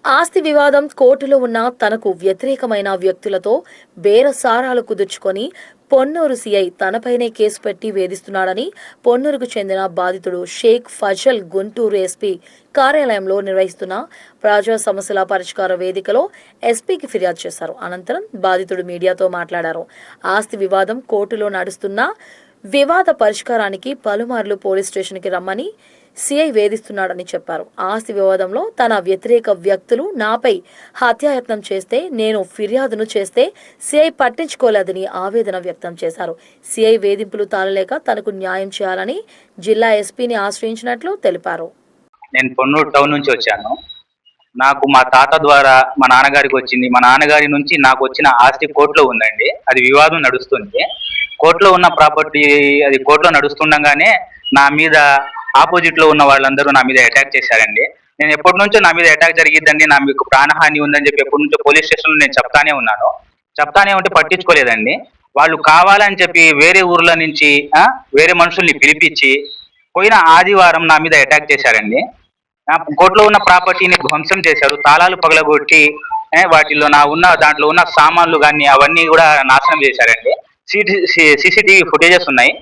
ఆస్తి వివాదం కోర్టులో ఉన్న తనకు వ్యతిరేకమైన వ్యక్తులతో బేరసారాలు కుదుర్చుకొని పొన్నూరు సీఐ తనపైనే కేసు పెట్టి వేధిస్తున్నాడని పొన్నూరుకు చెందిన బాధితుడు షేక్ ఫజల్ గుంటూరు ఎస్పీ కార్యాలయంలో నిర్వహిస్తున్న ప్రజా సమస్యల పరిష్కార వేదికలో ఎస్పీకి ఫిర్యాదు చేశారు. అనంతరం బాధితుడు మీడియాతో మాట్లాడారు. ఆస్తి వివాదం కోర్టులో నడుస్తున్న వివాద పరిష్కారానికి పలుమార్లు పోలీస్ స్టేషన్కి రమ్మని సీఐ వేధిస్తున్నాడని చెప్పారు. ఆస్తి వివాదంలో తన వ్యతిరేక వ్యక్తులు నాపై హత్యాయత్నం చేస్తే నేను ఫిర్యాదును చేస్తే సీఐ పట్టించుకోలేదని ఆవేదన వ్యక్తం చేశారు. సీఐ వేధింపులు తాళలేక తనకు న్యాయం చేయాలని జిల్లా ఎస్పీని ఆశ్రయించినట్లు తెలిపారు. నేను పొన్నూరు టౌన్ నుంచి వచ్చాను. నాకు మా తాత ద్వారా మా నాన్నగారికి వచ్చింది. మా నాన్నగారి నుంచి నాకు వచ్చిన ఆస్తి కోర్టులో ఉందండి. అది వివాదం నడుస్తుంది. కోర్టులో ఉన్న ప్రాపర్టీ అది కోర్టులో నడుస్తుండగానే నా మీద ఆపోజిట్ లో ఉన్న వాళ్ళందరూ నా మీద అటాక్ చేశారండి. నేను ఎప్పటి నుంచో నా మీద అటాక్ జరిగిద్దండి, నా మీకు ప్రాణహాని ఉందని చెప్పి ఎప్పటి నుంచో పోలీస్ స్టేషన్లో నేను చెప్తానే ఉంటే పట్టించుకోలేదండి. వాళ్ళు కావాలని చెప్పి వేరే ఊర్ల నుంచి వేరే మనుషుల్ని పిలిపించి పోయిన ఆదివారం నా మీద అటాక్ చేశారండి. కోర్టులో ఉన్న ప్రాపర్టీని ధ్వంసం చేశారు. తాళాలు పగలగొట్టి వాటిలో దాంట్లో ఉన్న సామాన్లు కానీ అవన్నీ కూడా నాశనం చేశారండి. సీసీటీవీ ఫుటేజెస్ ఉన్నాయి.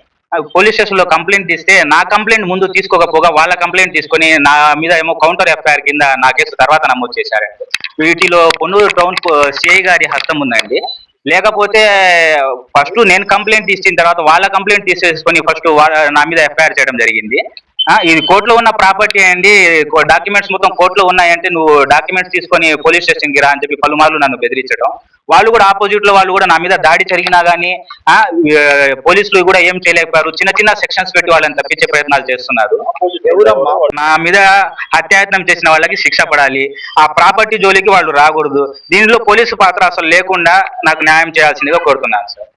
పోలీస్ స్టేషన్ లో కంప్లైంట్ ఇస్తే నా కంప్లైంట్ ముందు తీసుకోకపోగా వాళ్ళ కంప్లైంట్ తీసుకొని నా మీద ఏమో కౌంటర్ ఎఫ్ఐఆర్ కింద నా కేసు తర్వాత నమోదు చేశారండి. వీటిలో పొన్నూరు టౌన్ సిఐ గారి హస్తం ఉందండి. లేకపోతే ఫస్ట్ నేను కంప్లైంట్ ఇచ్చిన తర్వాత వాళ్ళ కంప్లైంట్ తీసేసుకొని ఫస్ట్ నా మీద ఎఫ్ఐఆర్ చేయడం జరిగింది. ఇది కోర్టులో ఉన్న ప్రాపర్టీ అండి, డాక్యుమెంట్స్ మొత్తం కోర్టులో ఉన్నాయంటే నువ్వు డాక్యుమెంట్స్ తీసుకొని పోలీస్ స్టేషన్కి రా అని చెప్పి పలుమార్లు నన్ను బెదిరించడం. వాళ్ళు కూడా ఆపోజిట్ లో వాళ్ళు కూడా నా మీద దాడి జరిగినా కానీ పోలీసులు కూడా ఏం చేయలేకపోయారు. చిన్న చిన్న సెక్షన్స్ పెట్టి వాళ్ళని తప్పించే ప్రయత్నాలు చేస్తున్నారు. నా మీద హత్యాయత్నం చేసిన వాళ్ళకి శిక్ష పడాలి. ఆ ప్రాపర్టీ జోలికి వాళ్ళు రాకూడదు. దీనిలో పోలీసు పాత్ర అసలు లేకుండా నాకు న్యాయం చేయాల్సిందిగా కోరుతున్నాను సార్.